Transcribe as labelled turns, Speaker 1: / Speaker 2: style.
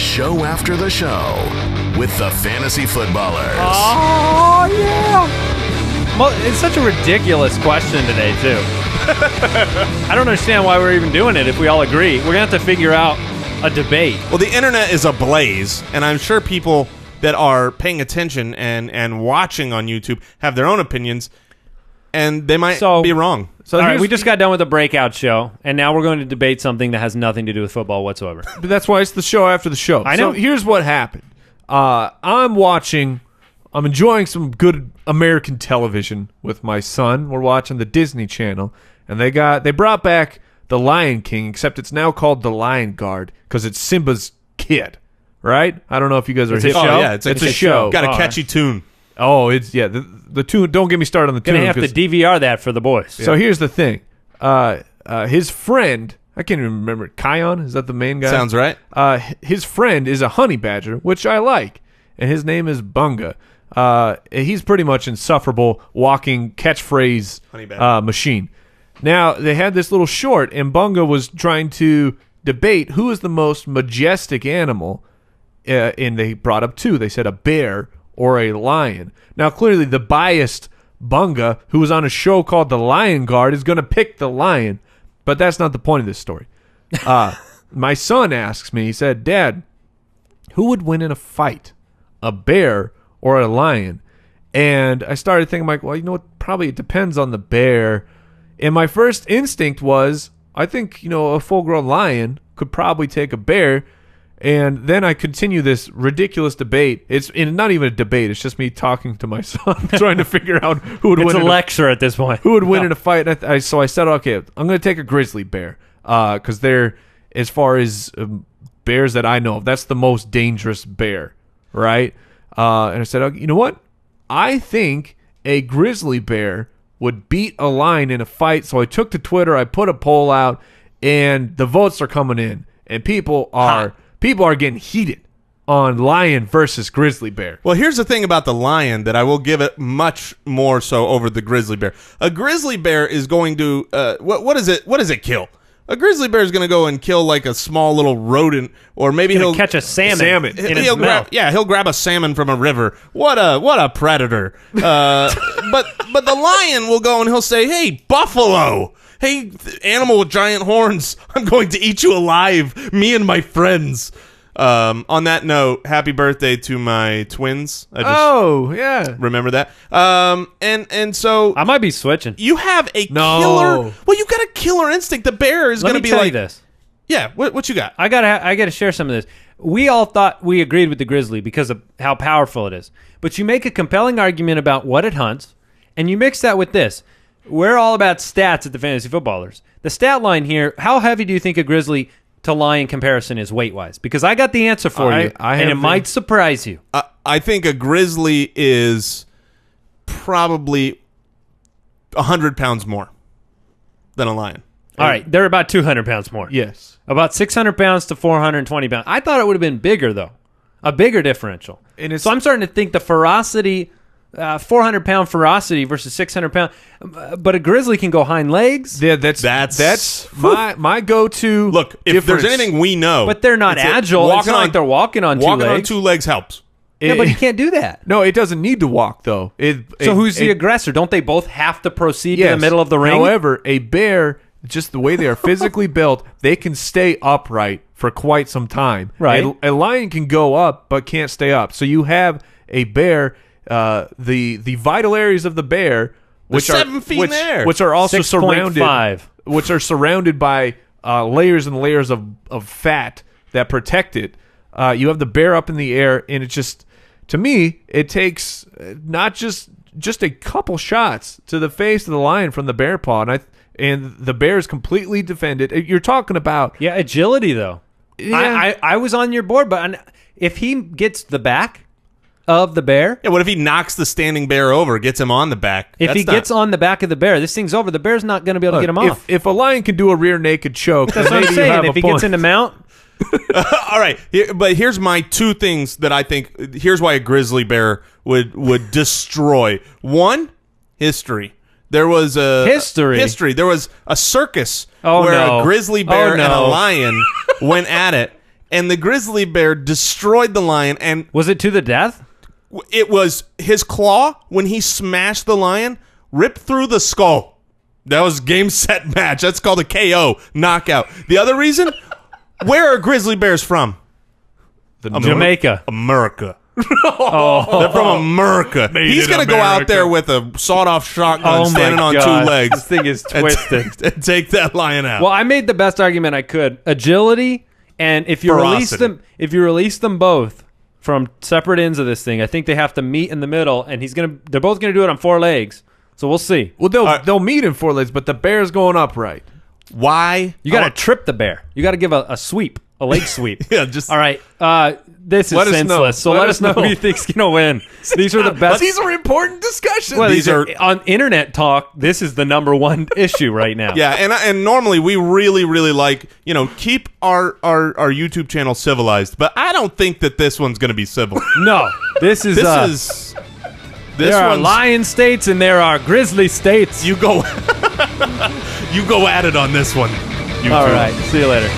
Speaker 1: show after the show with the Fantasy Footballers.
Speaker 2: Oh, yeah. Well, it's such a ridiculous question today, too. I don't understand why we're even doing it if we all agree. We're going to have to figure out a debate.
Speaker 3: Well, the internet is ablaze, and I'm sure people that are paying attention and watching on YouTube have their own opinions, and they might be wrong.
Speaker 2: So all right, we just got done with a breakout show, and now we're going to debate something that has nothing to do with football whatsoever.
Speaker 4: But that's why it's the show after the show.
Speaker 2: I know.
Speaker 4: So here's what happened. I'm enjoying some good American television with my son. We're watching the Disney Channel, and they brought back The Lion King, except it's now called The Lion Guard because it's Simba's kid, right? I don't know if you guys are hip.
Speaker 3: Oh, yeah, it's a
Speaker 4: show.
Speaker 3: Got a catchy tune.
Speaker 4: Oh, it's the tune. Don't get me started on the tune.
Speaker 2: Gonna have to DVR that for the boys.
Speaker 4: So here's the thing. His friend, I can't even remember. Kion, is that the main guy?
Speaker 3: Sounds right.
Speaker 4: His friend is a honey badger, which I like, and his name is Bunga. He's pretty much insufferable, walking catchphrase machine. Now, they had this little short, and Bunga was trying to debate who is the most majestic animal, and they brought up two. They said a bear or a lion. Now, clearly, the biased Bunga, who was on a show called The Lion Guard, is going to pick the lion, but that's not the point of this story. My son asks me, he said, Dad, who would win in a fight, a bear or a lion? And I started thinking, like, well, you know what? Probably it depends on the bear. And my first instinct was, I think, a full-grown lion could probably take a bear. And then I continue this ridiculous debate. It's not even a debate. It's just me talking to my son, trying to figure out who would win.
Speaker 2: It's a lecture at this point.
Speaker 4: Who would win in a fight? And so I said, okay, I'm going to take a grizzly bear because they're, as far as bears that I know of, that's the most dangerous bear, right? And I said, you know what? I think a grizzly bear would beat a lion in a fight. So I took to Twitter, I put a poll out, and the votes are coming in, and people are getting heated on lion versus grizzly bear.
Speaker 3: Well, here's the thing about the lion that I will give it much more so over the grizzly bear. A grizzly bear is going to what does it kill? A grizzly bear is going to go and kill like a small little rodent, or maybe he'll
Speaker 2: catch a salmon in his mouth.
Speaker 3: He'll grab a salmon from a river. What a predator! But the lion will go and he'll say, "Hey, buffalo! Hey, animal with giant horns! I'm going to eat you alive, me and my friends." On that note, happy birthday to my twins.
Speaker 4: Yeah.
Speaker 3: Remember that. And so
Speaker 2: I might be switching.
Speaker 3: you have a killer. Well, you got a killer instinct. The bear is going to be like
Speaker 2: this.
Speaker 3: Yeah, what you got?
Speaker 2: I gotta share some of this. We all thought we agreed with the grizzly because of how powerful it is. But you make a compelling argument about what it hunts, and you mix that with this. We're all about stats at the Fantasy Footballers. The stat line here, how heavy do you think a grizzly to lion comparison is weight-wise? Because I got the answer for you, and it might surprise you.
Speaker 3: I think a grizzly is probably 100 pounds more than a lion.
Speaker 2: All right, they're about 200 pounds more.
Speaker 4: Yes.
Speaker 2: About 600 pounds to 420 pounds. I thought it would have been bigger, though. A bigger differential. So I'm starting to think the ferocity, 400-pound ferocity versus 600-pound. But a grizzly can go hind legs.
Speaker 4: Yeah, that's my go-to.
Speaker 3: Look, if there's anything we know.
Speaker 2: But they're not agile. It's not like they're walking on two legs.
Speaker 3: Walking on two legs helps.
Speaker 2: Yeah, but you can't do that.
Speaker 4: No, it doesn't need to walk, though.
Speaker 2: So who's the aggressor? Don't they both have to proceed to the middle of the ring?
Speaker 4: However, a bear, just the way they are physically built, they can stay upright for quite some time.
Speaker 2: Right.
Speaker 4: A lion can go up but can't stay up. So you have a bear, the vital areas of the bear, which are
Speaker 3: 7 feet in the air,
Speaker 4: which are also
Speaker 2: 6.5.
Speaker 4: which are surrounded by layers and layers of fat that protect it. You have the bear up in the air, and it just, to me, it takes not just a couple shots to the face of the lion from the bear paw, and the bear is completely defended. You're talking about
Speaker 2: agility though.
Speaker 4: Yeah.
Speaker 2: I was on your board, but if he gets the back of the bear,
Speaker 3: what if he knocks the standing bear over, gets him on the back?
Speaker 2: If he gets on the back of the bear, this thing's over. The bear's not going to be able to get him off.
Speaker 4: If a lion can do a rear naked choke,
Speaker 2: that's what I'm saying. If he gets into mount.
Speaker 3: All right, but here's my two things that I think. Here's why a grizzly bear would destroy. One, history. There was a history. There was a circus where a grizzly bear and a lion went at it, and the grizzly bear destroyed the lion, and
Speaker 2: Was it to the death?
Speaker 3: it was his claw when he smashed the lion, ripped through the skull. That was game, set, match. That's called a KO, knockout. The other reason, where are grizzly bears from?
Speaker 2: Jamaica.
Speaker 3: America. They're from America. He's going to go out there with a sawed-off shotgun standing on two legs.
Speaker 2: This thing is twisted.
Speaker 3: And take that lion out.
Speaker 2: Well, I made the best argument I could. Agility, and if you release them both from separate ends of this thing, I think they have to meet in the middle, and they're both going to do it on 4 legs. So we'll see.
Speaker 4: Well, they'll meet in 4 legs, but the bear's going upright.
Speaker 3: Why?
Speaker 2: You got to trip the bear. You got to give a sweep, a leg sweep.
Speaker 3: Yeah, just
Speaker 2: all right. This is senseless. So let us know who you think's gonna win. These are the best.
Speaker 4: These are important discussions.
Speaker 2: Well, these are on internet talk. This is the number one issue right now.
Speaker 3: Yeah, and normally we really like keep our YouTube channel civilized, but I don't think that this one's gonna be civil.
Speaker 2: No, this there are lion states and there are grizzly states.
Speaker 3: You go at it on this one.
Speaker 2: All right. See you later.